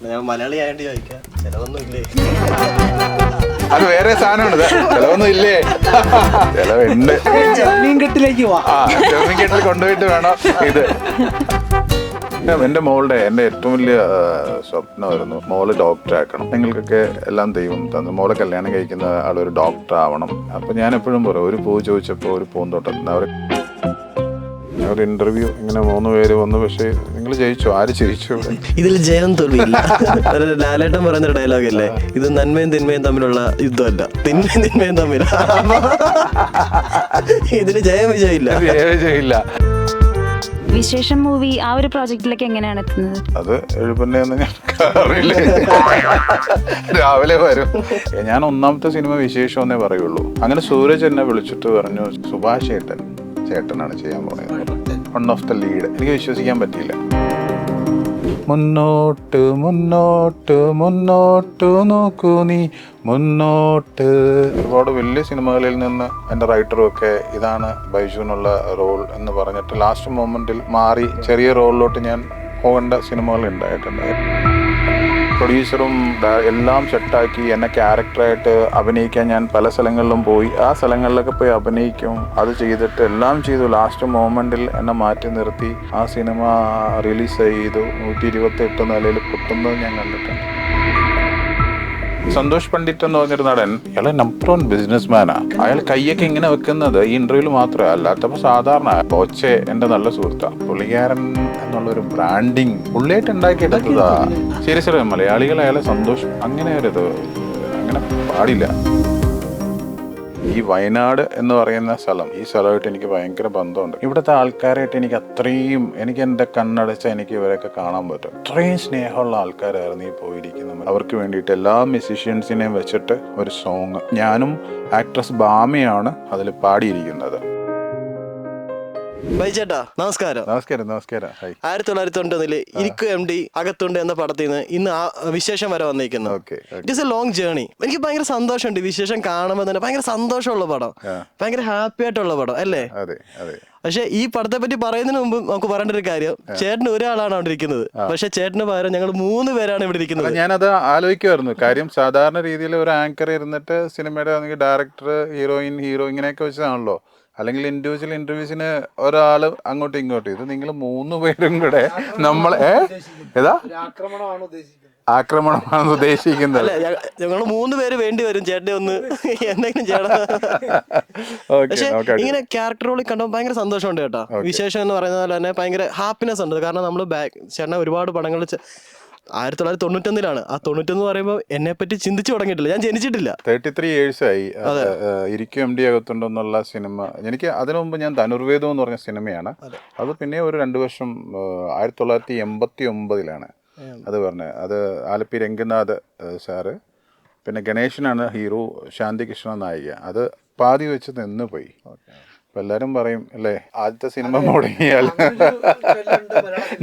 ഞാൻ മലയാളി ആയിട്ട് ചോദിക്കാം, ചിലവൊന്നും ഇല്ലേ? അത് വേറെ സാധനമാണ്. ചിലവൊന്നും ഇല്ലേ? ചിലവുണ്ട്. ജമ്മീൻകെട്ടിലേക്ക് ജമ്മീൻകെട്ടിൽ കൊണ്ടുപോയിട്ട് വേണം ഇത്. എൻ്റെ എൻ്റെ ഏറ്റവും വലിയ സ്വപ്നമായിരുന്നു മോള് ഡോക്ടർ ആക്കണം. നിങ്ങൾക്കൊക്കെ എല്ലാം ദൈവം തന്നു. മോളെ കല്യാണം കഴിക്കുന്ന ആളൊരു ഡോക്ടർ ആവണം. അപ്പം ഞാൻ എപ്പോഴും പറയും, ഒരു പൂ ചോദിച്ചപ്പോൾ ഒരു പൂന്തോട്ടം. ഒരു ഇന്റർവ്യൂ ഇങ്ങനെ 3 പേര് വന്നു. പക്ഷേ നിങ്ങൾ ജയിച്ചു. ആര് ജയിച്ചു? ഇതിൽ ജയം തോൽവിയില്ല. ലാലേട്ടൻ പറയുന്ന ഡയലോഗ് അല്ലേ, ഇത് നന്മയും തിന്മയും തമ്മിലുള്ള യുദ്ധമല്ല, തിന്മയും തമ്മിൽ. ഇതിന് ജയം വിജയില്ല. വിശേഷം മൂവി ആ ഒരു പ്രോജക്റ്റിലേക്ക് എങ്ങനെയാണ് എത്തുന്നത്? അത് എഴുപന്നെന്ന് ഞാൻ അറിയില്ല. രാവിലെ വരും. ഞാൻ 1ാമത്തെ സിനിമ വിശേഷം എന്നേ പറയുള്ളൂ. അങ്ങനെ സൂരജ് എന്നെ വിളിച്ചിട്ട് പറഞ്ഞു, സുഭാഷ് ചേട്ടനാണ് ചെയ്യാൻ പോകുന്നത്, വൺ ഓഫ് ദ ലീഡ്. എനിക്ക് വിശ്വസിക്കാൻ പറ്റിയില്ല. മുന്നോട്ട് മുന്നോട്ട് മുന്നോട്ട് നോക്കൂ നീ മുന്നോട്ട്. ഒരുപാട് വലിയ സിനിമകളിൽ നിന്ന് എൻ്റെ റൈറ്ററും ഒക്കെ ഇതാണ് ബൈജുവിനുള്ള റോൾ എന്ന് പറഞ്ഞിട്ട് ലാസ്റ്റ് മൊമെന്റിൽ മാറി ചെറിയ റോളിലോട്ട് ഞാൻ പോകേണ്ട സിനിമകൾ ഉണ്ടായിട്ടുണ്ട്. പ്രൊഡ്യൂസറും എല്ലാം സെറ്റാക്കി എന്നെ ക്യാരക്ടറായിട്ട് അഭിനയിക്കാൻ ഞാൻ പല സ്ഥലങ്ങളിലും പോയി. ആ സ്ഥലങ്ങളിലൊക്കെ പോയി അഭിനയിക്കും. അത് ചെയ്തിട്ട് എല്ലാം ചെയ്തു. ലാസ്റ്റ് മൊമെന്റിൽ എന്നെ മാറ്റി നിർത്തി ആ സിനിമ റിലീസ് ചെയ്തു. 128 നിലയിൽ പൊട്ടുന്നത് ഞാൻ കണ്ടിട്ടുണ്ട്. സന്തോഷ് പണ്ഡിറ്റ് എന്ന് പറഞ്ഞൊരു നടൻ, അയാൾ നമ്പർ 1 ബിസിനസ്മാനാ. അയാൾ കൈയൊക്കെ ഇങ്ങനെ വെക്കുന്നത് ഈ ഇന്റർവ്യൂവിൽ മാത്രമേ അല്ലാത്തപ്പോൾ സാധാരണ. ബോച്ചെ എൻ്റെ നല്ല സുഹൃത്താണ്. പുള്ളിക്കാരൻ എന്നുള്ളൊരു ബ്രാൻഡിങ് പുള്ളിയായിട്ട് ഉണ്ടാക്കിയെടുത്തതാ. സീരിയസ് മലയാളികൾ അയാളെ സന്തോഷം അങ്ങനെ ഒരിത് അങ്ങനെ പാടില്ല. ഈ വയനാട് എന്ന് പറയുന്ന സ്ഥലം, ഈ സ്ഥലമായിട്ട് എനിക്ക് ഭയങ്കര ബന്ധമുണ്ട്. ഇവിടുത്തെ ആൾക്കാരായിട്ട് എനിക്ക് എൻ്റെ കണ്ണടച്ച എനിക്ക് ഇവരെയൊക്കെ കാണാൻ പറ്റും. അത്രയും സ്നേഹമുള്ള ആൾക്കാരായിരുന്നു ഈ പോയിരിക്കുന്നത്. അവർക്ക് വേണ്ടിയിട്ട് എല്ലാ മ്യൂസീഷ്യൻസിനെയും വെച്ചിട്ട് ഒരു സോങ്, ഞാനും ആക്ട്രസ് ബാമയാണ് അതിൽ പാടിയിരിക്കുന്നത്. ബൈചേട്ടാ നമസ്കാരം. നമസ്കാരം. 1991 ഇരിക്കു MD അകത്തുണ്ട് എന്ന പടത്തിൽ നിന്ന് ഇന്ന് ആ വിശേഷം വരെ വന്നിരിക്കുന്നു. It is A long journey. എനിക്ക് ഭയങ്കര സന്തോഷമുണ്ട് വിശേഷം കാണുമ്പോൾ തന്നെ. ഭയങ്കര സന്തോഷമുള്ള പടം, ഭയങ്കര ഹാപ്പി ആയിട്ടുള്ള പടം അല്ലേ? പക്ഷെ ഈ പടത്തെ പറ്റി പറയുന്നതിന് മുമ്പ് നമുക്ക് പറയേണ്ട ഒരു കാര്യം, ചേട്ടന് ഒരാളാണ് അവിടെ ഇരിക്കുന്നത്. പക്ഷെ ചേട്ടന് പകരം ഞങ്ങൾ 3 പേരാണ് ഇവിടെ ഇരിക്കുന്നത്. ഞാനത് ആലോചിക്കുമായിരുന്നു. കാര്യം സാധാരണ രീതിയിൽ ഒരു ആങ്കർ ഇരുന്നിട്ട് സിനിമയുടെ ഡയറക്ടർ, ഹീറോയിൻ, ഹീറോ ഇങ്ങനെയൊക്കെ വെച്ചതാണല്ലോ. അല്ലെങ്കിൽ ഇൻഡിവിജ്വൽ ഇന്റർവ്യൂസിന് ഒരാൾ അങ്ങോട്ടും ഇങ്ങോട്ടും. ഇത് നിങ്ങൾ 3 പേരും കൂടെ നമ്മൾ ആക്രമണമാണ് ഉദ്ദേശിക്കുന്നത്. ഞങ്ങൾ 3 പേര് വേണ്ടി വരും ചേട്ടനെ ഒന്ന് എന്തെങ്കിലും ചെയ്യണം. പക്ഷെ ഇങ്ങനെ ക്യാരക്ടർ റോളിൽ കണ്ടപ്പോൾ ഭയങ്കര സന്തോഷമുണ്ട് കേട്ടോ. വിശേഷം എന്ന് പറയുന്ന പോലെ തന്നെ ഭയങ്കര ഹാപ്പിനെസ് ഉണ്ട്. കാരണം നമ്മൾ ചേട്ടനെ ഒരുപാട് പടങ്ങൾ 1991 ആ 91 പറയുമ്പോൾ എന്നെ പറ്റി ചിന്തിച്ചു തുടങ്ങിയിട്ടില്ല. ഞാൻ ജനിച്ചിട്ടില്ല. 33 years ആയി. ഇരിക്കും MD അകത്തുണ്ടെന്നുള്ള സിനിമ എനിക്ക് അതിനു മുമ്പ് ഞാൻ ധനുർവേദം എന്ന് പറഞ്ഞ സിനിമയാണ്. അത് പിന്നെ ഒരു 2 വർഷം 1989 അത് പറഞ്ഞത്. അത് ആലപ്പി രംഗനാഥ് സാറ്, പിന്നെ ഗണേശനാണ് ഹീറോ, ശാന്തി കൃഷ്ണ നായിക. അത് പാതി വെച്ച് നിന്ന് പോയി. അപ്പം എല്ലാവരും പറയും അല്ലേ, ആദ്യത്തെ സിനിമ മുടങ്ങിയാൽ.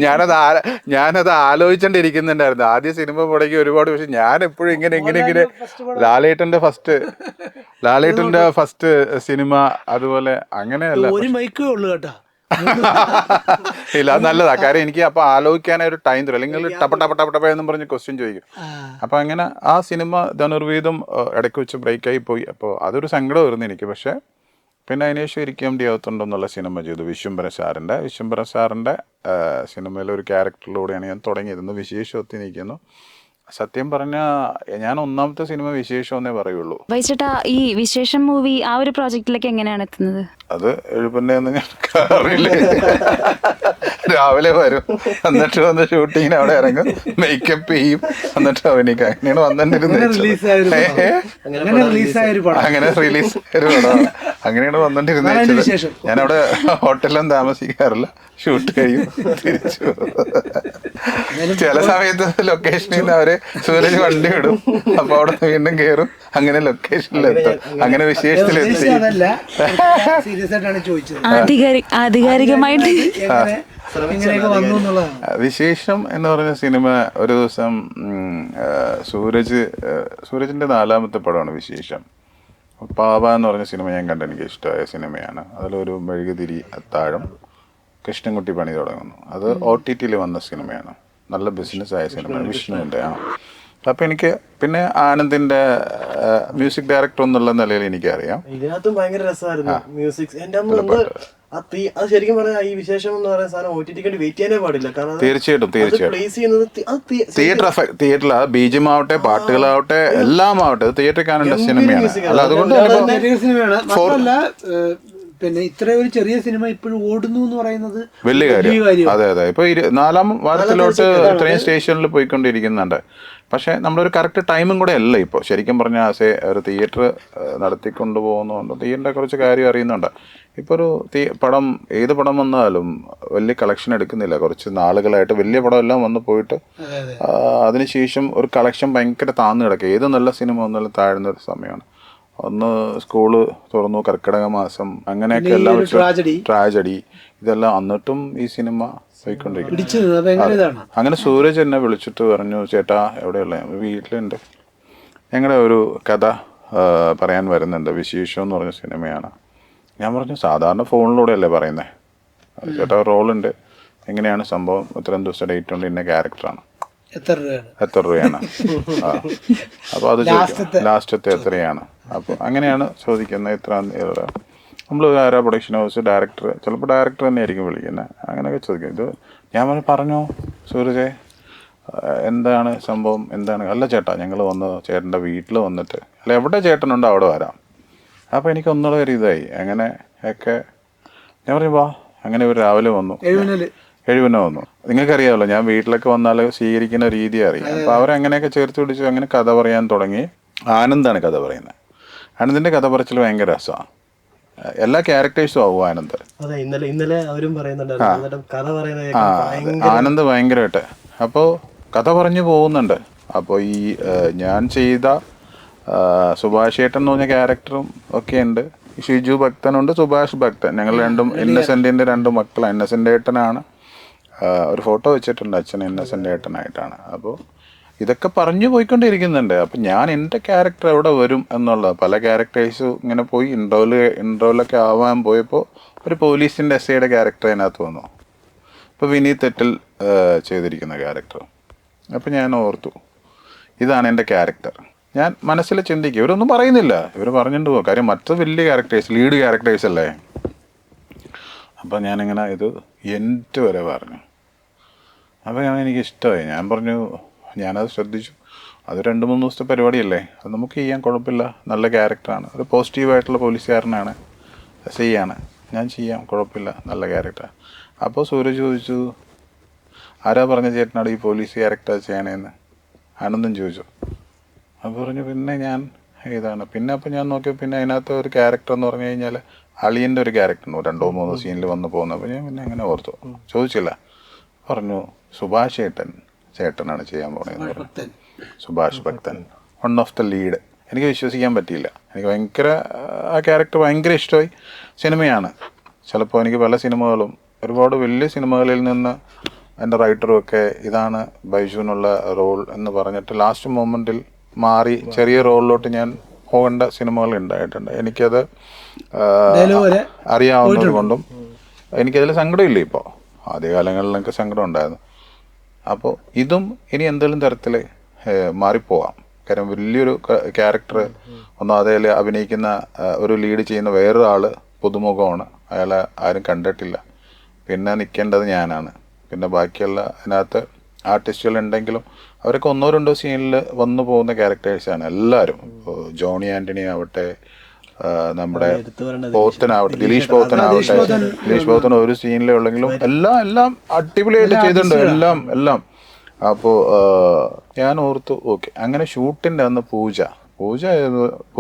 ഞാനത് ആലോചിച്ചോണ്ടിരിക്കുന്നുണ്ടായിരുന്നു. ആദ്യ സിനിമ മുടങ്ങി ഒരുപാട്. പക്ഷെ ഞാൻ എപ്പോഴും ഇങ്ങനെ ലാലേട്ടൻ്റെ ഫസ്റ്റ് സിനിമ അതുപോലെ അങ്ങനെയല്ല. ഒരു മൈക്കേ ഉള്ളൂ കേട്ടോ. ഇല്ല, അത് നല്ലതാ. കാര്യം എനിക്ക് അപ്പൊ ആലോചിക്കാനൊരു ടൈം തരും. അല്ലെങ്കിൽ ടപ്പ എന്നും പറഞ്ഞ് ക്വസ്റ്റ്യൻ ചോദിക്കും. അപ്പൊ അങ്ങനെ ആ സിനിമ ധനുർവേദം ഇടയ്ക്ക് വെച്ച് ബ്രേക്കായി പോയി. അപ്പോൾ അതൊരു സങ്കടമായിരുന്നു എനിക്ക്. പക്ഷെ പിന്നെ അതിനുശേഷം ഇരിക്കും MD അകത്തുണ്ടെന്നുള്ള സിനിമ ചെയ്തു. വിശ്വംഭര സാറിൻ്റെ സിനിമയിലെ ഒരു ക്യാരക്ടറിലൂടെയാണ് ഞാൻ തുടങ്ങിയിരുന്നത്. വിശേഷത്തിൽ നിൽക്കുന്നു. സത്യം പറഞ്ഞാൽ ഞാൻ 1ാമത്തെ സിനിമ വിശേഷം എന്നേ പറയുള്ളൂ. വൈചേട്ടാ, ഈ വിശേഷം മൂവി ആ ഒരു പ്രോജക്റ്റിലേക്ക് എങ്ങനെയാണ് എത്തുന്നത്? അത് എഴുപന്നെന്ന് ഞാൻ അറിയില്ല. രാവിലെ വരും, എന്നിട്ട് വന്ന് ഷൂട്ടിങ്ങിന് അവിടെ ഇറങ്ങും, മേക്കപ്പ് ചെയ്യും, എന്നിട്ട് അഭിനയിക്കും. അങ്ങനെയാണ് വന്നിട്ടിരുന്നത്. അങ്ങനെ റിലീസ് ഒരു പടം അങ്ങനെയാണ് വന്നിട്ടിരുന്നത്. ഞാനവിടെ ഹോട്ടലിലും താമസിക്കാറില്ല. ഷൂട്ട് കഴിയും, തിരിച്ചു. ചില സമയത്ത് ലൊക്കേഷനിൽ നിന്ന് അവര് സൂരജ് വണ്ടി വിടും. അപ്പൊ അവിടെ വീണ്ടും കയറും. അങ്ങനെ ലൊക്കേഷനിലെത്തും. അങ്ങനെ വിശേഷത്തിലെത്തി. ആധികാരികമായിട്ട് വിശേഷം എന്ന് പറഞ്ഞ സിനിമ ഒരു ദിവസം സൂരജിന്റെ 4ാമത്തെ പടമാണ് വിശേഷം. പാവ എന്ന് പറഞ്ഞ സിനിമ ഞാൻ കണ്ട എനിക്ക് ഇഷ്ടമായ സിനിമയാണ്. അതിലൊരു മെഴുകുതിരി അത്താഴം കൃഷ്ണൻകുട്ടി പണി തുടങ്ങുന്നു. അത് OTT വന്ന സിനിമയാണ്. നല്ല ബിസിനസ്സായ സിനിമ വിഷ്ണുവിൻ്റെ. അപ്പം എനിക്ക് പിന്നെ ആനന്ദിൻ്റെ മ്യൂസിക് ഡയറക്ടർ എന്നുള്ള നിലയിൽ എനിക്കറിയാം. ഇതിനകത്തും ഭയങ്കര രസമായിരുന്നു മ്യൂസിക്. എൻ്റെ അമ്മ അത് ശരിക്കും പറഞ്ഞാൽ ഈ വിശേഷം എന്ന് പറയുന്ന സാധനം OTT ക്ക് വെയിറ്റ് ചെയ്യാനേ പാടില്ല. കാരണം തീർച്ചയായിട്ടും പ്ലേസ് ചെയ്യുന്നത് തിയേറ്ററിൽ ബീജം ആവട്ടെ പാട്ടുകളാവട്ടെ എല്ലാം ആവട്ടെ തിയേറ്ററിൽ കാണേണ്ട സിനിമയാണ്. അല്ല അതുകൊണ്ട് സിനിമയാണ്. മാത്രമല്ല പിന്നെ ഇത്ര ഒരു ചെറിയ സിനിമ ഇപ്പോഴും ഓടുന്നു എന്ന് പറയുന്നത് വലിയ കാര്യം. അതെ അതെ. ഇപ്പൊ 4-ാം വാരത്തിലോട്ട് ഇത്രയും സ്റ്റേഷനിൽ പോയിക്കൊണ്ടിരിക്കുന്നുണ്ട്. പക്ഷെ നമ്മളൊരു കറക്റ്റ് ടൈമും കൂടെ അല്ല ഇപ്പോൾ ശരിക്കും പറഞ്ഞാൽ ഒരു തിയേറ്റർ നടത്തിക്കൊണ്ട് പോകുന്നതുകൊണ്ട് തിയേറ്ററിനെ കുറിച്ച് കാര്യം അറിയുന്നുണ്ട്. ഇപ്പോൾ ഒരു പടം ഏത് പടം വന്നാലും വലിയ കളക്ഷൻ എടുക്കുന്നില്ല. കുറച്ച് നാളുകളായിട്ട് വലിയ പടം എല്ലാം വന്ന് പോയിട്ട് അതിനുശേഷം ഒരു കളക്ഷൻ ഭയങ്കര താഴ്ന്നു കിടക്കുക. ഏത് നല്ല സിനിമ വന്നാലും താഴ്ന്ന ഒരു സമയമാണ്. ഒന്ന് സ്കൂള് തുറന്നു, കർക്കിടക മാസം, അങ്ങനെയൊക്കെ എല്ലാം ട്രാജഡി ഇതെല്ലാം. എന്നിട്ടും ഈ സിനിമ പോയിക്കൊണ്ടിരിക്കുന്നു. അങ്ങനെ സൂരജ് എന്നെ വിളിച്ചിട്ട് പറഞ്ഞു, ചേട്ടാ എവിടെയുള്ള? വീട്ടിലുണ്ട്, ഞങ്ങളുടെ ഒരു കഥ പറയാൻ വരുന്നുണ്ട്, വിശേഷം എന്ന് പറഞ്ഞ സിനിമയാണ്. ഞാൻ പറഞ്ഞു സാധാരണ ഫോണിലൂടെ അല്ലേ പറയുന്നത്, ചേട്ടാ റോളുണ്ട്, എങ്ങനെയാണ് സംഭവം, ഇത്രയും ദിവസം ഡേറ്റ് ഉണ്ട്, ഇന്ന ക്യാരക്ടറാണ്, എത്ര രൂപയാണ്? അപ്പോൾ അത് ലാസ്റ്റത്തെ എത്രയാണ്? അപ്പോൾ അങ്ങനെയാണ് ചോദിക്കുന്നത്. എത്ര നമ്മൾ ആരാ പ്രൊഡക്ഷൻ ഹൗസ്, ഡയറക്ടർ, ചിലപ്പോൾ ഡയറക്ടർ തന്നെ ആയിരിക്കും വിളിക്കുന്നത്, അങ്ങനെയൊക്കെ ചോദിക്കും. ഇത് ഞാൻ പറഞ്ഞോ സൂരജെ എന്താണ് സംഭവം, എന്താണ്? അല്ല ചേട്ടാ ഞങ്ങൾ വന്ന് ചേട്ടൻ്റെ വീട്ടിൽ വന്നിട്ട്, അല്ല എവിടെ ചേട്ടനുണ്ടോ അവിടെ വരാം. അപ്പോൾ എനിക്ക് ഒന്നുകൂടെ ഒരു ഇതായി. അങ്ങനെ ഒക്കെ ഞാൻ പറഞ്ഞു വാ. അങ്ങനെ ഒരു രാവിലെ വന്നു, 7 വന്നു. നിങ്ങൾക്കറിയാമല്ലോ ഞാൻ വീട്ടിലൊക്കെ വന്നാൽ സ്വീകരിക്കുന്ന രീതി അറിയാം. അപ്പോൾ അവരങ്ങനെയൊക്കെ ചേർത്ത് പിടിച്ചു. അങ്ങനെ കഥ പറയാൻ തുടങ്ങി. ആനന്ദാണ് കഥ പറയുന്നത്. ആനന്ദിൻ്റെ കഥ പറച്ചിൽ ഭയങ്കര രസമാണ്. എല്ലാ ക്യാരക്ടേഴ്സും ആവും ആനന്ദ്. ഇന്നലെ അവരും ആനന്ദ് ഭയങ്കരമായിട്ട് അപ്പോൾ കഥ പറഞ്ഞു പോകുന്നുണ്ട്. അപ്പോൾ ഈ ഞാൻ ചെയ്ത സുഭാഷ് ഏട്ടൻ എന്ന് പറഞ്ഞ ക്യാരക്ടറും ഒക്കെ ഉണ്ട്. ഷിജു ഭക്തനുണ്ട്, സുഭാഷ് ഭക്തൻ. ഞങ്ങൾ രണ്ടും ഇന്നസെൻറ്റിൻ്റെ 2 മക്കളാണ്. ഇന്നസെൻ്റ് ഏട്ടനാണ്. ഒരു ഫോട്ടോ വെച്ചിട്ടുണ്ട്, അച്ഛൻ ഇന്നസെൻ്റ് ഏട്ടനായിട്ടാണ്. അപ്പോൾ ഇതൊക്കെ പറഞ്ഞു പോയിക്കൊണ്ടിരിക്കുന്നുണ്ട്. അപ്പം ഞാൻ എൻ്റെ ക്യാരക്ടർ എവിടെ വരും എന്നുള്ള പല ക്യാരക്ടേഴ്സും ഇങ്ങനെ പോയി ഇൻട്രോയിലൊക്കെ ആവാൻ പോയപ്പോൾ ഒരു പോലീസിൻ്റെ SIയുടെ ക്യാരക്ടർ അതിനകത്ത് വന്നു. ഇപ്പോൾ വിനീത് തെറ്റിൽ ചെയ്തിരിക്കുന്ന ക്യാരക്ടർ. അപ്പോൾ ഞാൻ ഓർത്തു ഇതാണ് എൻ്റെ ക്യാരക്ടർ. ഞാൻ മനസ്സിൽ ചിന്തിക്കും, ഇവരൊന്നും പറയുന്നില്ല, ഇവർ പറഞ്ഞിട്ട് പോകും. കാര്യം മറ്റു വലിയ ക്യാരക്ടേഴ്സ്, ലീഡ് ക്യാരക്ടേഴ്സ് അല്ലേ. അപ്പം ഞാനിങ്ങനെ ഇത് എൻ്റെ വരെ പറഞ്ഞു. അപ്പോൾ എനിക്ക് ഇഷ്ടമായി. ഞാൻ പറഞ്ഞു, ഞാനത് ശ്രദ്ധിച്ചു. അത് 2-3 ദിവസത്തെ പരിപാടിയല്ലേ, അത് നമുക്ക് ചെയ്യാൻ കുഴപ്പമില്ല, നല്ല ക്യാരക്ടറാണ്, ഒരു പോസിറ്റീവായിട്ടുള്ള പോലീസുകാരനാണ്, SI ഞാൻ ചെയ്യാം, കുഴപ്പമില്ല, നല്ല ക്യാരക്ടർ. അപ്പോൾ സൂരജ് ചോദിച്ചു ആരാ പറഞ്ഞ ചേട്ടനാണ് ഈ പോലീസ് ക്യാരക്ടർ ചെയ്യണേന്ന്? ആനന്ദം ചോദിച്ചു. അപ്പോൾ പറഞ്ഞു പിന്നെ ഞാൻ ഇതാണ്. പിന്നെ അപ്പോൾ ഞാൻ നോക്കിയപ്പോൾ പിന്നെ അതിനകത്ത് ഒരു ക്യാരക്ടർ എന്ന് പറഞ്ഞു കഴിഞ്ഞാൽ അളിയൻ്റെ ഒരു ക്യാരക്ടറുണ്ട്, 2-3 സീനിൽ വന്ന് പോകുന്നത്. അപ്പോൾ ഞാൻ പിന്നെ അങ്ങനെ ഓർത്തു, ചോദിച്ചില്ല. പറഞ്ഞു സുഭാഷ് ചേട്ടനാണ് ചെയ്യാൻ പോണതെന്ന് പറഞ്ഞു. സുഭാഷ് ഭക്തൻ, വൺ ഓഫ് ദ ലീഡ്. എനിക്ക് വിശ്വസിക്കാൻ പറ്റിയില്ല. എനിക്ക് ഭയങ്കര ആ ക്യാരക്ടർ ഭയങ്കര ഇഷ്ടമായി. സിനിമയാണ്, ചിലപ്പോൾ എനിക്ക് പല സിനിമകളും, ഒരുപാട് വലിയ സിനിമകളിൽ നിന്ന് എൻ്റെ റൈറ്ററും ഒക്കെ ഇതാണ് ബൈജുവിനുള്ള റോൾ എന്ന് പറഞ്ഞിട്ട് ലാസ്റ്റ് മൊമെൻറ്റിൽ മാറി ചെറിയ റോളിലോട്ട് ഞാൻ പോകേണ്ട സിനിമകൾ ഉണ്ടായിട്ടുണ്ട്. എനിക്കത് അറിയാവുന്നത് കൊണ്ടും എനിക്കതിൽ സങ്കടമില്ല. ഇപ്പോൾ ആദ്യകാലങ്ങളിലൊക്കെ സങ്കടം ഉണ്ടായിരുന്നു. അപ്പോൾ ഇതും ഇനി എന്തെങ്കിലും തരത്തിൽ മാറിപ്പോകാം. കാര്യം വലിയൊരു ക്യാരക്ടർ ഒന്നും അതിൽ അഭിനയിക്കുന്ന ഒരു ലീഡ് ചെയ്യുന്ന വേറൊരാൾ പുതുമുഖമാണ്, അയാളെ ആരും കണ്ടിട്ടില്ല. പിന്നെ നിൽക്കേണ്ടത് ഞാനാണ്. പിന്നെ ബാക്കിയുള്ള അതിനകത്ത് ആർട്ടിസ്റ്റുകൾ ഉണ്ടെങ്കിലും അവരൊക്കെ 1-2 സീനിൽ വന്നു പോകുന്ന ക്യാരക്ടേഴ്സാണ് എല്ലാവരും. ജോണി ആൻ്റണി ആവട്ടെ, നമ്മുടെ പോത്തനാവട്ടെ, ദിലീഷ് പോത്തൻ ഒരു സീനിലേ ഉള്ളെങ്കിലും എല്ലാം അടിപൊളിയായിട്ട് ചെയ്തിട്ടുണ്ട്, എല്ലാം. അപ്പോൾ ഞാൻ ഓർത്തു ഓക്കെ. അങ്ങനെ ഷൂട്ടിൻ്റെ അന്ന്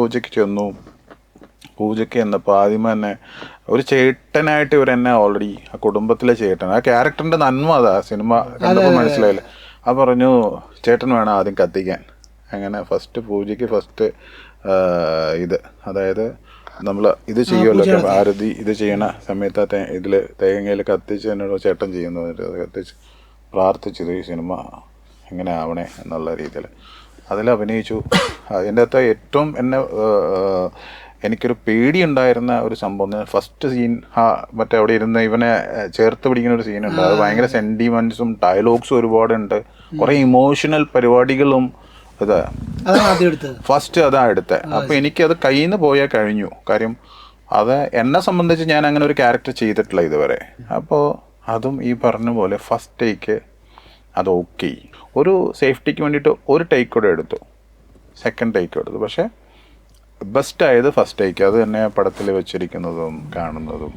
പൂജയ്ക്ക് ചെന്നു. പൂജയ്ക്ക് എന്നപ്പോൾ ആദ്യമേ തന്നെ ഒരു ചേട്ടനായിട്ട് ഇവരെന്നെ ഓൾറെഡി ആ കുടുംബത്തിലെ ചേട്ടൻ, ആ ക്യാരക്ടറിൻ്റെ നന്മ അതാ സിനിമ കണ്ടപ്പോൾ മനസ്സിലായില്ല. ആ പറഞ്ഞു ചേട്ടൻ വേണം ആദ്യം കത്തിക്കാൻ. അങ്ങനെ പൂജയ്ക്ക് ഇത്, അതായത് നമ്മൾ ഇത് ചെയ്യുമല്ലോ, ഭാരതി ഇത് ചെയ്യണ സമയത്ത് ഇതിൽ തേങ്ങയിൽ കത്തിച്ച് എന്നോട് ചേട്ടൻ ചെയ്യുന്നു. കത്തിച്ച് പ്രാർത്ഥിച്ചത് ഈ സിനിമ എങ്ങനെ ആവണേ എന്നുള്ള രീതിയിൽ അതിൽ അഭിനയിച്ചു. അതിൻ്റെ അകത്ത് ഏറ്റവും എനിക്കൊരു പേടി ഉണ്ടായിരുന്ന ഒരു സംഭവം ഫസ്റ്റ് സീൻ മറ്റേ അവിടെ ഇരുന്ന് ഇവനെ ചേർത്ത് പിടിക്കുന്ന ഒരു സീനുണ്ട്. അത് ഭയങ്കര സെന്റിമെന്റ്സും ഡയലോഗ്സും ഒരുപാടുണ്ട്, കുറെ ഇമോഷണൽ പരിപാടികളും. ഫസ്റ്റ് അതാ എടുത്തത്. അപ്പൊ എനിക്കത് കയ്യിൽ നിന്ന് പോയാൽ കഴിഞ്ഞു. കാര്യം അത് എന്നെ സംബന്ധിച്ച് ഞാൻ അങ്ങനെ ഒരു ക്യാരക്ടർ ചെയ്തിട്ടില്ല ഇതുവരെ. അപ്പോൾ അതും ഈ പറഞ്ഞ പോലെ ഫസ്റ്റ് ടേക്ക് അത് ഓക്കെ. ഒരു സേഫ്റ്റിക്ക് വേണ്ടിയിട്ട് ഒരു ടേക്ക് കൂടെ എടുത്തു, സെക്കൻഡ് ടേക്ക് എടുത്തു. പക്ഷെ ബെസ്റ്റ് ആയത് ഫസ്റ്റ് ടേക്ക്. അത് തന്നെ പടത്തിൽ വെച്ചിരിക്കുന്നതും കാണുന്നതും.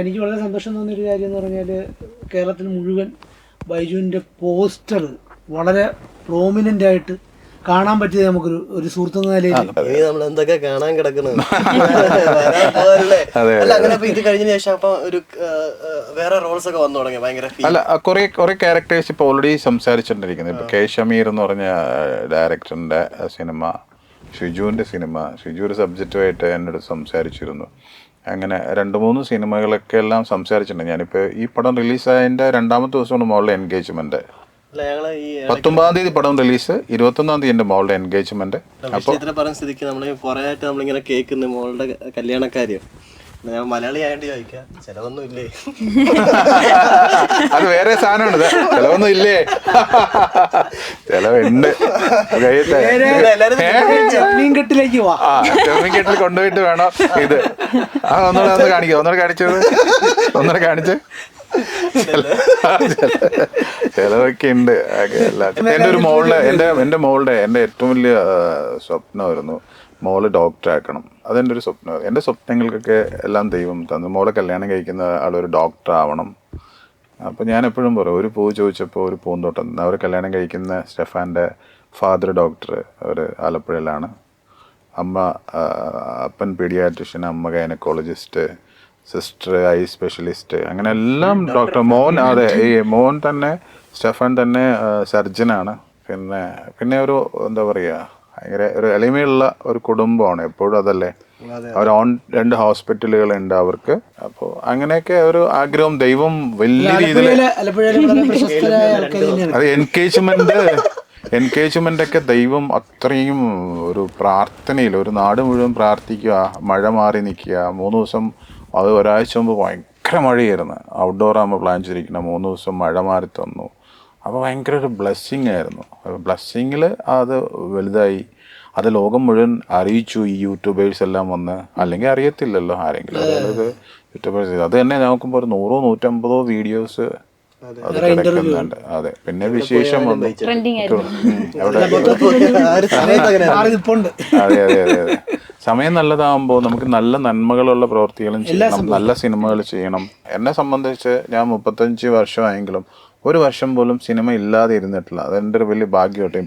എനിക്ക് വളരെ സന്തോഷം തോന്നിയൊരു കാര്യം എന്ന് പറഞ്ഞാൽ കേരളത്തിൽ മുഴുവൻ ബൈജുവിൻ്റെ പോസ്റ്റർ വളരെ പ്രോമിനന്റ് ആയിട്ട് കാണാൻ പറ്റിയത് നമുക്കൊരു ഒരു സുഹൃത്തു നിലയിൽ. നമ്മൾ എന്തൊക്കെ കാണാൻ കിടക്കുന്നത്. ഇത് കഴിഞ്ഞ ശേഷം അപ്പൊ ഒരു വേറെ റോൾസ് ഒക്കെ വന്നു തുടങ്ങി ഭയങ്കര. അല്ല, കുറെ ക്യാരക്ടേഴ്സ് ഇപ്പൊ ഓൾറെഡി സംസാരിച്ചിട്ടിരിക്കുന്നത്. ഇപ്പൊ കെ ഷമീർ എന്ന് പറഞ്ഞ ഡയറക്ടറിന്റെ സിനിമ, ഷിജുവിന്റെ സിനിമ, ഷിജു ഒരു സബ്ജക്റ്റുമായിട്ട് എന്നോട് സംസാരിച്ചിരുന്നു. അങ്ങനെ 2-3 സിനിമകളൊക്കെ എല്ലാം സംസാരിച്ചിട്ടുണ്ട്. ഞാനിപ്പോ ഈ പടം റിലീസായതിന്റെ 2ാമത്തെ ദിവസമാണ് മോളുടെ എൻഗേജ്മെന്റ്. 19-ാം തീയതി പടം റിലീസ്, 21-ാം തീയതി എന്റെ മോളുടെ എൻഗേജ്മെന്റ്. അപ്പൊ പറഞ്ഞ സ്ഥിതിക്ക് നമ്മള് കുറെ ആയിട്ട് നമ്മളിങ്ങനെ കേൾക്കുന്നു മോളുടെ കല്യാണക്കാര്യം. ഞാൻ മലയാളി ആയിട്ട് ചോദിക്കാം, ചെലവൊന്നും ഇല്ലേ? അത് വേറെ സാധനമാണ്. ചെലവൊന്നും ഇല്ലേ? ചെലവുണ്ട്. കെട്ടിലേക്ക് കെട്ടിൽ കൊണ്ടുപോയിട്ട് വേണം ഇത്. ഒന്നുകൂടെ കാണിക്കാം, ഒന്നുകൂടെ കാണിച്ച്. ചെലവൊക്കെ ഉണ്ട്. എന്റെ മോളുടെ ഏറ്റവും വലിയ സ്വപ്നമായിരുന്നു മോള് ഡോക്ടർ ആക്കണം. അതെൻ്റെ ഒരു സ്വപ്നം. എൻ്റെ സ്വപ്നങ്ങൾക്കൊക്കെ എല്ലാം ദൈവം തന്നു. മോളെ കല്യാണം കഴിക്കുന്ന ആളൊരു ഡോക്ടർ ആവണം. അപ്പം ഞാൻ എപ്പോഴും പറയും, ഒരു പൂ ചോദിച്ചപ്പോൾ ഒരു പൂന്തോട്ടം. അവർ കല്യാണം കഴിക്കുന്ന സ്റ്റെഫാൻ്റെ ഫാദർ ഡോക്ടർ, അവർ ആലപ്പുഴയിലാണ്. അപ്പൻ പീഡിയാട്രിഷ്യൻ, അമ്മ ഗൈനക്കോളജിസ്റ്റ്, സിസ്റ്റർ ഐ സ്പെഷ്യലിസ്റ്റ്, അങ്ങനെ എല്ലാം ഡോക്ടർ. മോൻ തന്നെ സ്റ്റെഫാൻ തന്നെ സർജനാണ്. പിന്നെ ഒരു എന്താ പറയുക, ഭയങ്കര ഒരു എളിമയുള്ള ഒരു കുടുംബമാണ് എപ്പോഴും. അതല്ലേ, അവർ 2 ഹോസ്പിറ്റലുകളുണ്ട് അവർക്ക്. അപ്പോൾ അങ്ങനെയൊക്കെ ഒരു ആഗ്രഹം ദൈവം വലിയ രീതിയിൽ. അത് എൻഗേജ്മെന്റ് ഒക്കെ ദൈവം അത്രയും ഒരു പ്രാർത്ഥനയിൽ, ഒരു നാട് മുഴുവൻ പ്രാർത്ഥിക്കുക, മഴ മാറി നിൽക്കുക. 3 ദിവസം, അത് ഒരാഴ്ച മുമ്പ് ഭയങ്കര മഴയായിരുന്നു. ഔട്ട്ഡോർ ആകുമ്പോൾ പ്ലാൻ ചെയ്തിരിക്കണം. 3 ദിവസം മഴ മാറി തന്നു. അപ്പോൾ ഭയങ്കര ഒരു ബ്ലെസ്സിങ് ആയിരുന്നു. ബ്ലെസ്സിങ്ങിൽ അത് വലുതായി. അത് ലോകം മുഴുവൻ അറിയിച്ചു. ഈ യൂട്യൂബേഴ്സ് എല്ലാം വന്ന്, അല്ലെങ്കിൽ അറിയത്തില്ലല്ലോ ആരെങ്കിലും. അതായത് യൂട്യൂബേഴ്സ് അത് തന്നെ നോക്കുമ്പോൾ ഒരു 100-150 വീഡിയോസ് അത് കിടക്കുന്നുണ്ട്. അതെ, പിന്നെ വിശേഷം വന്നു. അതെ അതെ അതെ അതെ. സമയം നല്ലതാകുമ്പോൾ നമുക്ക് നല്ല നന്മകളുള്ള പ്രവൃത്തികളും ചെയ്യണം, നല്ല സിനിമകൾ ചെയ്യണം. എന്നെ സംബന്ധിച്ച് ഞാൻ 35 വർഷമായെങ്കിലും ഒരു വർഷം പോലും സിനിമ ഇല്ലാതെ ഇരുന്നിട്ടില്ല. അതെൻ്റെ ഒരു വലിയ ഭാഗ്യമായിട്ട്.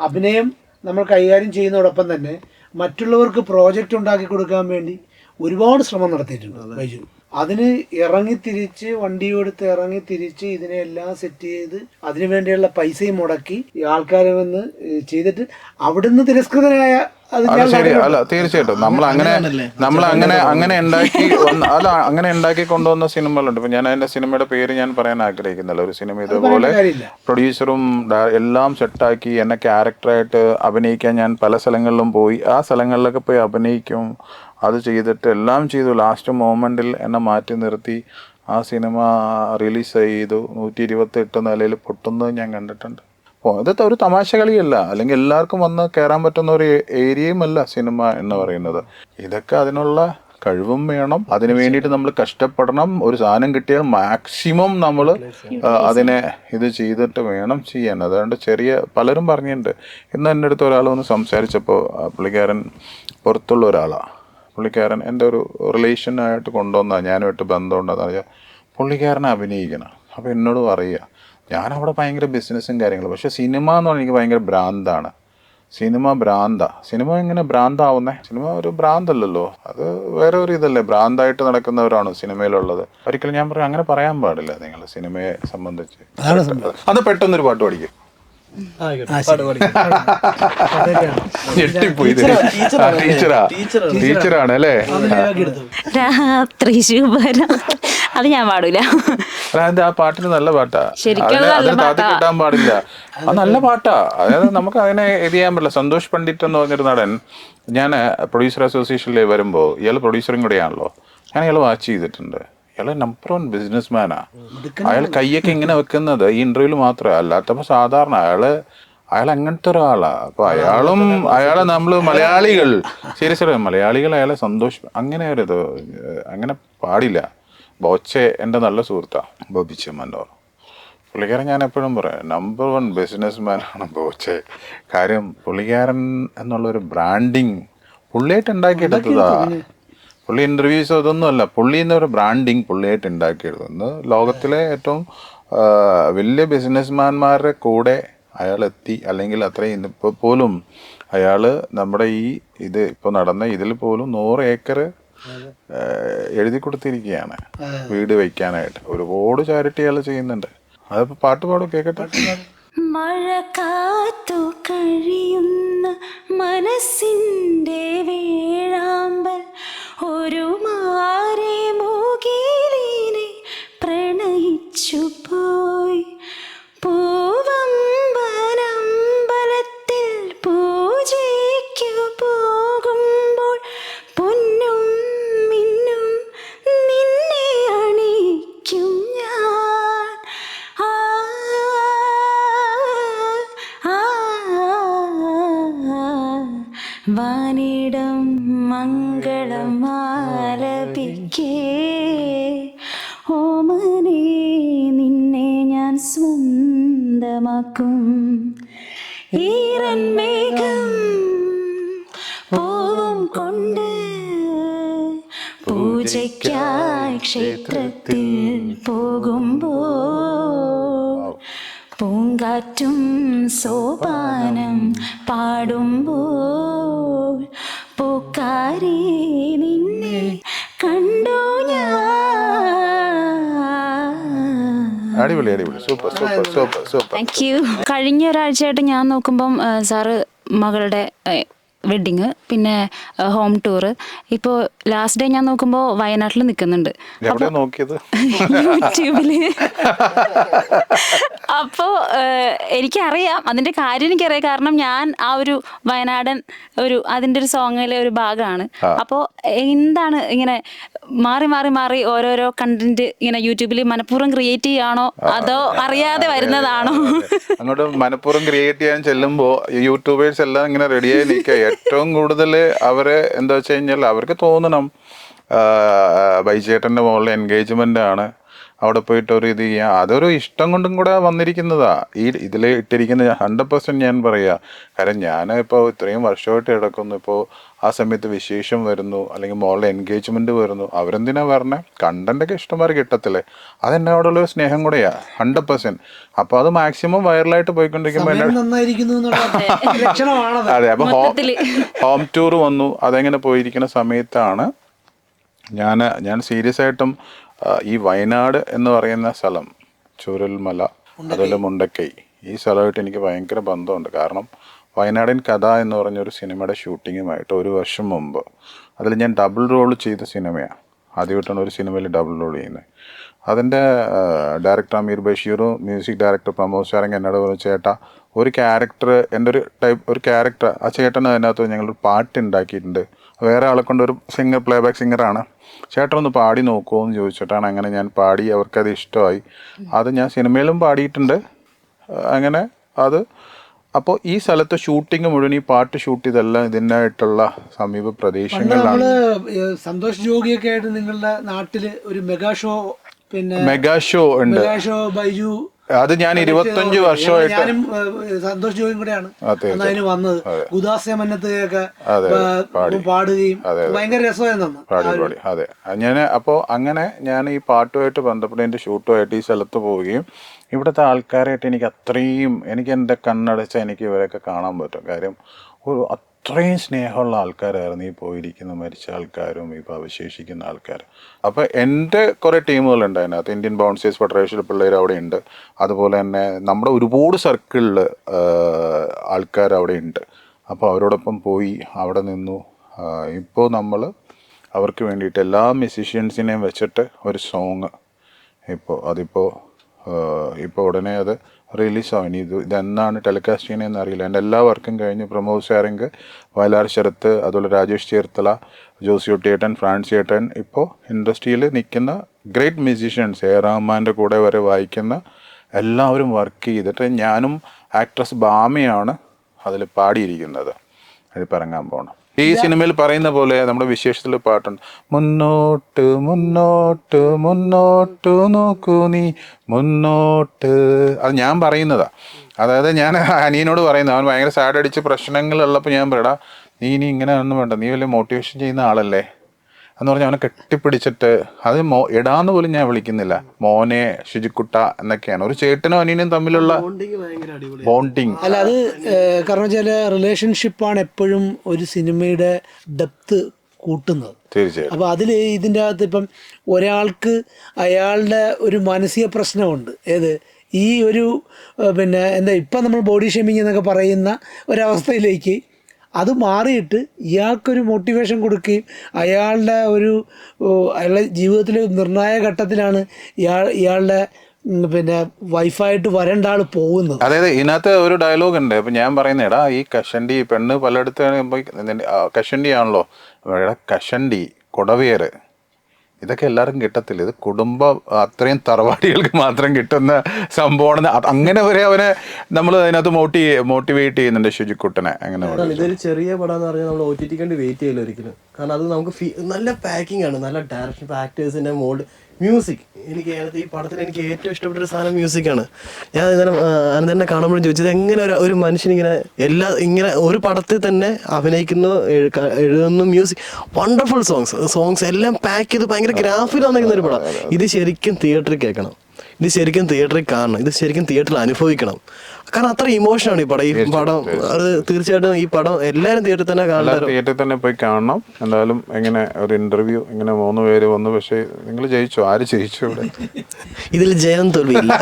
അഭിനയം നമ്മൾ കൈകാര്യം ചെയ്യുന്നതോടൊപ്പം തന്നെ മറ്റുള്ളവർക്ക് പ്രോജക്റ്റ് ഉണ്ടാക്കി കൊടുക്കാൻ വേണ്ടി ഒരുപാട് ശ്രമം നടത്തിയിട്ടുണ്ട് ബൈജു. അതിന് ഇറങ്ങിത്തിരിച്ച്, വണ്ടി കൊടുത്ത് ഇറങ്ങിത്തിരിച്ച് ഇതിനെല്ലാം സെറ്റ് ചെയ്ത് അതിനു വേണ്ടിയുള്ള പൈസയും മുടക്കി ആൾക്കാരെ വന്ന് ചെയ്തിട്ട് അവിടുന്ന് തിരസ്കൃതനായ. അല്ല, തീർച്ചയായിട്ടും നമ്മൾ അങ്ങനെ ഉണ്ടാക്കി കൊണ്ടുവന്ന സിനിമകളുണ്ട്. ഇപ്പൊ ഞാൻ അതിന്റെ സിനിമയുടെ പേര് ഞാൻ പറയാൻ ആഗ്രഹിക്കുന്നില്ല. ഒരു സിനിമ ഇതുപോലെ പ്രൊഡ്യൂസറും എല്ലാം സെറ്റാക്കി എന്നെ ക്യാരക്ടറായിട്ട് അഭിനയിക്കാൻ ഞാൻ പല സ്ഥലങ്ങളിലും പോയി. ആ സ്ഥലങ്ങളിലൊക്കെ പോയി അഭിനയിക്കും. അത് ചെയ്തിട്ട് എല്ലാം ചെയ്തു. ലാസ്റ്റ് മൊമെന്റിൽ എന്നെ മാറ്റി നിർത്തി ആ സിനിമ റിലീസ് ചെയ്തു. 128 നിലയിൽ പൊട്ടുന്നത് ഞാൻ കണ്ടിട്ടുണ്ട്. ഇത് ഒരു തമാശ കളിയല്ല, അല്ലെങ്കിൽ എല്ലാവർക്കും വന്ന് കയറാൻ പറ്റുന്ന ഒരു ഏരിയയുമല്ല സിനിമ എന്ന് പറയുന്നത്. ഇതൊക്കെ അതിനുള്ള കഴിവും വേണം. അതിന് വേണ്ടിയിട്ട് നമ്മൾ കഷ്ടപ്പെടണം. ഒരു സാധനം കിട്ടിയാൽ മാക്സിമം നമ്മൾ അതിനെ ഇത് ചെയ്തിട്ട് വേണം ചെയ്യാൻ. അതുകൊണ്ട് പലരും പറഞ്ഞിട്ടുണ്ട്. ഇന്ന് എൻ്റെ അടുത്ത് ഒരാൾ വന്ന് സംസാരിച്ചപ്പോൾ, പുള്ളിക്കാരൻ പുറത്തുള്ള ഒരാളാണ്. പുള്ളിക്കാരൻ എൻ്റെ ഒരു റിലേഷനായിട്ട് കൊണ്ടുവന്ന, ഞാനുമായിട്ട് ബന്ധമുണ്ടെന്ന് പറഞ്ഞാൽ പുള്ളിക്കാരനെ അഭിനയിക്കണം. അപ്പോൾ എന്നോട് പറയുക, ഞാനവിടെ ഭയങ്കര ബിസിനസ്സും കാര്യങ്ങളും. പക്ഷെ സിനിമ എന്ന് പറഞ്ഞാൽ എനിക്ക് ഭയങ്കര ഭ്രാന്താണ്. സിനിമ എങ്ങനെ ഭ്രാന്താവുന്നേ? സിനിമ ഒരു ഭ്രാന്തല്ലല്ലോ, അത് വേറെ ഒരു ഇതല്ലേ. ഭ്രാന്തായിട്ട് നടക്കുന്നവരാണ് സിനിമയിലുള്ളത്. ഒരിക്കലും ഞാൻ പറയും അങ്ങനെ പറയാൻ പാടില്ല നിങ്ങൾ സിനിമയെ സംബന്ധിച്ച്. അത് പെട്ടെന്നൊരു പാട്ട് പഠിക്കും. ടീച്ചറാണ് അല്ലേ? രാത്രി ശുഭരാത്രി അത് ഞാൻ പാടൂല. അതായത് ആ പാട്ടിന് നല്ല പാട്ടാ, ശരിക്കും അത് നല്ല അതിന് താത്തി പാട്ടാ. കിട്ടാൻ പാടില്ല. അത് നല്ല പാട്ടാ. അതായത് നമുക്ക് അതിനെ ഇത് ചെയ്യാൻ പറ്റില്ല. സന്തോഷ് പണ്ഡിറ്റ് എന്ന് പറഞ്ഞൊരു നടൻ, ഞാൻ പ്രൊഡ്യൂസർ അസോസിയേഷനിൽ വരുമ്പോൾ ഇയാൾ പ്രൊഡ്യൂസറും കൂടെയാണല്ലോ, ഞാൻ ഇയാൾ വാച്ച് ചെയ്തിട്ടുണ്ട്. ഇയാൾ നമ്പർ 1 ബിസിനസ് മാനാ. അയാൾ കയ്യൊക്കെ ഇങ്ങനെ വെക്കുന്നത് ഈ ഇന്റർവ്യൂവിൽ മാത്രമേ, അല്ലാത്തപ്പോൾ സാധാരണ അയാൾ അങ്ങനത്തെ ഒരാളാ. അപ്പൊ അയാളെ നമ്മള് മലയാളികൾ സീരിയസ് മലയാളികൾ അയാളെ അങ്ങനെ ഒരു ഇത് അങ്ങനെ പാടില്ല. ബോച്ചെ എൻ്റെ നല്ല സുഹൃത്താ ബോബി ചെമ്മന്നൂർ. പുള്ളിക്കാരൻ ഞാൻ എപ്പോഴും പറയാം, നമ്പർ 1 ബിസിനസ് മാനാണ് ബോച്ചെ. കാര്യം പുള്ളിക്കാരൻ എന്നുള്ളൊരു ബ്രാൻഡിങ് പുള്ളിയായിട്ട് ഉണ്ടാക്കിയെടുത്തതാ. പുള്ളി ഇന്റർവ്യൂസ് ഇതൊന്നുമല്ല, പുള്ളി എന്നൊരു ബ്രാൻഡിങ് പുള്ളിയായിട്ട് ഉണ്ടാക്കിയെടുത്തു. ലോകത്തിലെ ഏറ്റവും വലിയ ബിസിനസ്മാന്മാരുടെ കൂടെ അയാൾ എത്തി. അല്ലെങ്കിൽ അത്രയും ഇപ്പോൾ പോലും അയാൾ നമ്മുടെ ഇത് ഇപ്പോൾ നടന്ന ഇതിൽ പോലും 100 ഏക്കർ എഴുതി കൊടുത്തിരിക്കുകയാണ് വീട് വയ്ക്കാനായിട്ട്. ഒരുപാട് ചാരിറ്റി അയാൾ ചെയ്യുന്നുണ്ട്. അതിപ്പോൾ പാട്ട് പാടും, കേൾക്കട്ടെ. മഴ കാത്തു കഴിയുന്ന മനസ്സിൻ്റെ വേഴാമ്പൽ ഒരു മാറി മുകിലിനെ പ്രണയിച്ചു പോയി. പൂവമ്പലത്തിൽ പൂജയ്ക്കു പോകുമ്പോൾ പൊന്നും മിന്നും നിന്നെ അണിയിക്കും ഞാൻ. ആ ആ വാനിടം മംഗളം ആലപിക്കേ ഓമനേ നിന്നെ ഞാൻ സ്വന്തമാക്കും. ഈറൻ മേഘം പൂവും കൊണ്ട് പൂജയ്ക്കായി ക്ഷേത്രത്തിൽ പോകുമ്പോൾ പൂങ്കാറ്റും സോപാനം പാടുമ്പോൾ പൂക്കാരി നിന്നെ കണ്ടു ഞാൻ. അടിപൊളി അടിപൊളി, super super super super. Thank you. കഴിഞ്ഞ ഒരാഴ്ചയായിട്ട് ഞാൻ നോക്കുമ്പം സാറ് മകളുടെ വെഡിങ്, പിന്നെ ഹോം ടൂറ്, ഇപ്പോൾ ലാസ്റ്റ് ഡേ ഞാൻ നോക്കുമ്പോൾ വയനാട്ടിൽ നിൽക്കുന്നുണ്ട് എവിടെ നോക്കിയത്? യൂട്യൂബില്. അപ്പോൾ എനിക്കറിയാം, അതിൻ്റെ കാര്യം എനിക്കറിയാം. കാരണം ഞാൻ ആ ഒരു വയനാടൻ അതിൻ്റെ ഒരു സോങ്ങിലെ ഒരു ഭാഗമാണ്. അപ്പോൾ എന്താണ് ഇങ്ങനെ മാറി മാറി മാറി ഓരോരോ കണ്ടന്റ് ഇങ്ങനെ യൂട്യൂബിൽ മനഃപൂർവ്വം ക്രിയേറ്റ് ചെയ്യുകയാണോ അതോ അറിയാതെ വരുന്നതാണോ? അങ്ങോട്ട് മനഃപൂർവ്വം ക്രിയേറ്റ് ചെയ്യാൻ ചെല്ലുമ്പോൾ യൂട്യൂബേഴ്സ് എല്ലാം ഇങ്ങനെ റെഡിയായി നിൽക്കുക. ഏറ്റവും കൂടുതൽ അവര് എന്താ വെച്ച് കഴിഞ്ഞാൽ അവർക്ക് തോന്നണം ബൈചേട്ടൻ്റെ മുകളിൽ എൻഗേജ്മെന്റ് ആണ്, അവിടെ പോയിട്ട് ഒരു ഇത് ചെയ്യാം. അതൊരു ഇഷ്ടം കൊണ്ടും കൂടെ വന്നിരിക്കുന്നതാ. ഇതിൽ ഇട്ടിരിക്കുന്ന 100% ഞാൻ പറയാ. കാരണം ഞാൻ ഇപ്പോൾ ഇത്രയും വർഷമായിട്ട് കിടക്കുന്നു. ഇപ്പോൾ ആ സമയത്ത് വിശേഷം വരുന്നു, അല്ലെങ്കിൽ മോളുടെ എൻഗേജ്മെന്റ് വരുന്നു. അവരെന്തിനാ പറഞ്ഞേ? കണ്ടന്റൊക്കെ ഇഷ്ടംമാരെ കിട്ടത്തില്ലേ? അതെന്നോടുള്ളൊരു സ്നേഹം കൂടെയാ 100%. അപ്പോൾ അത് മാക്സിമം വൈറലായിട്ട് പോയിക്കൊണ്ടിരിക്കുമ്പോൾ അതെ. അപ്പോൾ ഹോം ടൂർ വന്നു. അതെങ്ങനെ പോയിരിക്കുന്ന സമയത്താണ് ഞാൻ സീരിയസ് ആയിട്ടും ഈ വയനാട് എന്ന് പറയുന്ന സ്ഥലം, ചൂരൽമല, അതുപോലെ മുണ്ടക്കൈ, ഈ സ്ഥലമായിട്ട് എനിക്ക് ഭയങ്കര ബന്ധമുണ്ട്. കാരണം വയനാടൻ കഥ എന്ന് പറഞ്ഞൊരു സിനിമയുടെ ഷൂട്ടിങ്ങുമായിട്ട് 1 വർഷം മുമ്പ് അതിൽ ഞാൻ ഡബിൾ റോൾ ചെയ്ത സിനിമയാണ്. ആദ്യമായിട്ടാണ് ഒരു സിനിമയിൽ ഡബിൾ റോൾ ചെയ്യുന്നത്. അതിൻ്റെ ഡയറക്ടർ അമീർ ബഷീറും മ്യൂസിക് ഡയറക്ടർ പ്രമോദ് സാരംഗ് എന്നോട് പറഞ്ഞു, ചേട്ടാ ഒരു ക്യാരക്ടർ, എൻ്റെ ഒരു ക്യാരക്ടർ, ആ ചേട്ടൻ അതിനകത്ത് ഞങ്ങളൊരു പാട്ട് ഉണ്ടാക്കിയിട്ടുണ്ട്. വേറെ ആളെ കൊണ്ട് ഒരു സിംഗർ, പ്ലേബാക്ക് സിംഗറാണ്, ചേട്ടൻ ഒന്ന് പാടി നോക്കുമോ എന്ന് ചോദിച്ചിട്ടാണ് അങ്ങനെ ഞാൻ പാടി. അവർക്കത് ഇഷ്ടമായി. അത് ഞാൻ സിനിമയിലും പാടിയിട്ടുണ്ട്. അങ്ങനെ അത് അപ്പോൾ ഈ സ്ഥലത്ത് ഷൂട്ടിങ് മുഴുവൻ, ഈ പാട്ട് ഷൂട്ട് ചെയ്തെല്ലാം ഇതിനായിട്ടുള്ള സമീപ പ്രദേശങ്ങളിലാണ്. സന്തോഷ് ജോഗിയൊക്കെ ആയിട്ട് നിങ്ങളുടെ നാട്ടില് ഒരു മെഗാ ഷോ ഉണ്ട്. മെഗാ ഷോ ബൈജു, അത് ഞാൻ 25 വർഷമായിട്ട് ഞാനും സന്തോഷ് ജോയും കൂടെയാണ് അതിന് വന്നത്. ഗുദാസെ മന്നത്തൊക്കെ പാടുകയും ഭയങ്കര രസമായിരുന്നു. പാടി. അതെ, ഞാൻ അപ്പോൾ അങ്ങനെ ഞാൻ ഈ പാട്ടുമായിട്ട് ബന്ധപ്പെട്ട് എൻ്റെ ഷൂട്ടുമായിട്ട് ഈ സ്ഥലത്ത് പോവുകയും ഇവിടുത്തെ ആൾക്കാരായിട്ട് എനിക്ക് എൻ്റെ കണ്ണടച്ചാൽ എനിക്ക് ഇവരെയൊക്കെ കാണാൻ പറ്റും. കാര്യം അത്രയും സ്നേഹമുള്ള ആൾക്കാരായിരുന്നു ഈ പോയിരിക്കുന്ന മരിച്ച ആൾക്കാരും ഇപ്പോൾ അവശേഷിക്കുന്ന ആൾക്കാരും. അപ്പോൾ എൻ്റെ കുറേ ടീമുകളുണ്ട് അതിനകത്ത്. ഇന്ത്യൻ ബൗൺസേഴ്സ് ഫെഡറേഷനിലെ പിള്ളേർ അവിടെ ഉണ്ട്. അതുപോലെ തന്നെ നമ്മുടെ ഒരുപാട് സർക്കിളിൽ ആൾക്കാർ അവിടെ ഉണ്ട്. അപ്പോൾ അവരോടൊപ്പം പോയി അവിടെ നിന്നു. ഇപ്പോൾ നമ്മൾ അവർക്ക് വേണ്ടിയിട്ട് എല്ലാ മ്യൂസീഷ്യൻസിനെയും വെച്ചിട്ട് ഒരു സോങ് ഇപ്പോൾ ഉടനെ അത് റിലീസാവും. ഇനി ഇതെന്നാണ് ടെലികാസ്റ്റ് ചെയ്യണമെന്ന് അറിയില്ല. എൻ്റെ എല്ലാ വർക്കും കഴിഞ്ഞ് പ്രമോദ് സാരംഗ്, വയലാർ ശരത്ത്, അതുപോലെ രാജേഷ് ചേർത്തല, ജോസി ഒട്ടിയേട്ടൻ, ഫ്രാൻസി ഏട്ടൻ, ഇപ്പോൾ ഇൻഡസ്ട്രിയിൽ നിൽക്കുന്ന ഗ്രേറ്റ് മ്യൂസീഷ്യൻസ്, എ റഹ്മാൻ്റെ കൂടെ വരെ വായിക്കുന്ന എല്ലാവരും വർക്ക് ചെയ്തിട്ട് ഞാനും ആക്ട്രസ് ബാമയാണ് അതിൽ പാടിയിരിക്കുന്നത്. അതിപ്പോൾ ഇറങ്ങാൻ പോകണം. ഈ സിനിമയിൽ പറയുന്ന പോലെ നമ്മുടെ വിശേഷത്തിൽ പാട്ടുണ്ട്, മുന്നോട്ട് മുന്നോട്ട് മുന്നോട്ട് നോക്കൂ നീ മുന്നോട്ട്. അത് ഞാൻ പറയുന്നതാ. അതായത് ഞാൻ അനിയനോട് പറയുന്നത്, അവൻ ഭയങ്കര സാഡ് അടിച്ച് പ്രശ്നങ്ങളുള്ളപ്പോൾ ഞാൻ പറയടാ, നീ ഇനി ഇങ്ങനെ ഒന്നും വേണ്ട, നീ വലിയ മോട്ടിവേഷൻ ചെയ്യുന്ന ആളല്ലേ എന്ന് പറഞ്ഞ് അവനെ കെട്ടിപ്പിടിച്ചിട്ട്, അത് ഇടാന്ന് പോലും ഞാൻ വിളിക്കുന്നില്ല, മോനെ, ശുചിക്കുട്ട എന്നൊക്കെയാണ്. ഒരു ചേട്ടനും അനിയനും തമ്മിലുള്ള ബോണ്ടിങ്. അല്ല, അത് കാരണം വെച്ചാൽ റിലേഷൻഷിപ്പാണ് എപ്പോഴും ഒരു സിനിമയുടെ ഡെപ്ത് കൂട്ടുന്നത്. തീർച്ചയായും. അപ്പോൾ അതിൽ ഇതിൻ്റെ അകത്ത് ഇപ്പം ഒരാൾക്ക് അയാളുടെ ഒരു മാനസിക പ്രശ്നമുണ്ട്. ഏത് ഈ ഒരു പിന്നെ എന്താ ഇപ്പം നമ്മൾ ബോഡി ഷേമിങ് എന്നൊക്കെ പറയുന്ന ഒരവസ്ഥയിലേക്ക് അത് മാറിയിട്ട് ഇയാൾക്കൊരു മോട്ടിവേഷൻ കൊടുക്കുകയും അയാളുടെ ജീവിതത്തിലെ നിർണായക ഘട്ടത്തിലാണ് ഇയാളുടെ പിന്നെ വൈഫായിട്ട് വരേണ്ട ആൾ പോകുന്നത്. അതായത് ഇതിനകത്ത് ഒരു ഡയലോഗ് ഉണ്ട്. അപ്പം ഞാൻ പറയുന്ന, എടാ ഈ കഷണ്ടി പെണ്ണ് പലയിടത്തും പോയി കഷണ്ടി ആണല്ലോ, എടാ കഷണ്ടി, കൊടവേറ്, ഇതൊക്കെ എല്ലാവർക്കും കിട്ടത്തില്ല. ഇത് കുടുംബം അത്രയും തറവാടികൾക്ക് മാത്രം കിട്ടുന്ന സംഭവമാണ്. അങ്ങനെ വരെ അവനെ നമ്മൾ അതിനകത്ത് മോട്ടിവേറ്റ് ചെയ്യുന്നുണ്ട് ശുചിക്കുട്ടനെ. അങ്ങനെ ഇതൊരു ചെറിയ പടം എന്ന് പറഞ്ഞാൽ നമ്മൾ OTT കണ്ട് വെയിറ്റ് ചെയ്യില്ല ഒരിക്കലും. കാരണം അത് നമുക്ക് നല്ല പാക്കിംഗ് ആണ്, നല്ല ഡയറക്ഷൻ, ആക്ടേഴ്സിന്റെ മോഡ്, മ്യൂസിക്. എനിക്ക് ഈ പടത്തിൽ എനിക്ക് ഏറ്റവും ഇഷ്ടപ്പെട്ട ഒരു സാധനം മ്യൂസിക്കാണ്. ഞാൻ ഇന്നലെ അനന്തനെ കാണുമ്പോഴും ചോദിച്ചത്, എങ്ങനെ ഒരു മനുഷ്യനിങ്ങനെ ഇങ്ങനെ ഒരു പടത്തിൽ തന്നെ അഭിനയിക്കുന്നു, എഴുതുന്നു, മ്യൂസിക്, വണ്ടർഫുൾ സോങ്സ് എല്ലാം പാക്ക് ചെയ്ത് ഭയങ്കര ഗ്രാഫിൽ വന്നിരിക്കുന്ന ഒരു പടം. ഇത് ശരിക്കും തിയേറ്ററിൽ കേൾക്കണം, ഇത് ശരിക്കും തിയേറ്ററിൽ കാണണം, ഇത് ശരിക്കും തിയേറ്ററിൽ അനുഭവിക്കണം. കാരണം അത്ര ഇമോഷനാണ് ഈ പടം. അത് തീർച്ചയായിട്ടും ഈ പടം എല്ലാവരും തിയേറ്ററിൽ തന്നെ കാണണം, തിയേറ്ററിൽ തന്നെ പോയി കാണണം. എന്തായാലും ഇങ്ങനെ ഒരു ഇന്റർവ്യൂ ഇങ്ങനെ 3 പേര് വന്നു. പക്ഷേ നിങ്ങൾ ജയിച്ചോ? ആര് ജയിച്ചു ഇവിടെ? ഇതിൽ ജയം തോൽവിയില്ല.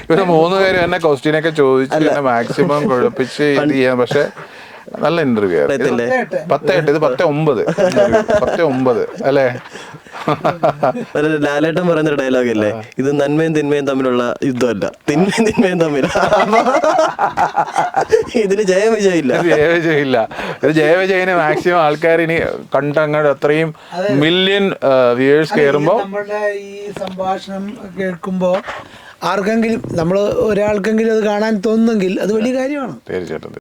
ഇവര് 3 പേര് തന്നെ ക്വസ്റ്റ്യനൊക്കെ ചോദിച്ചു എന്നെ മാക്സിമം കുഴപ്പിച്ച് ഇത് ചെയ്യാൻ. പക്ഷെ നല്ല ഇന്റർവ്യൂ ആയിരുന്നു. 10:08, ഇത് 10:09 അല്ലേ? ലാലേട്ടൻ പറയുന്ന ഡയലോഗ് അല്ലേ, ഇത് നന്മയും തിന്മയും തമ്മിലുള്ള യുദ്ധമല്ല, തിന്മയും തമ്മിൽ. ഇതിന് ജയവിജയില്ല. ഇത് ജയവിജയിന് മാക്സിമം ആൾക്കാർ ഇനി കണ്ടങ്ങോട്ട് അത്രയും മില്യൺ വ്യൂവേഴ്സ് കയറുമ്പോൾ നമ്മുടെ ഈ സംഭാഷണം കേൾക്കുമ്പോൾ ആർക്കെങ്കിലും ഒരാൾക്കെങ്കിലും അത് കാണാൻ തോന്നുന്നെങ്കിൽ അത് വലിയ കാര്യമാണ്. തീർച്ചയായിട്ടും.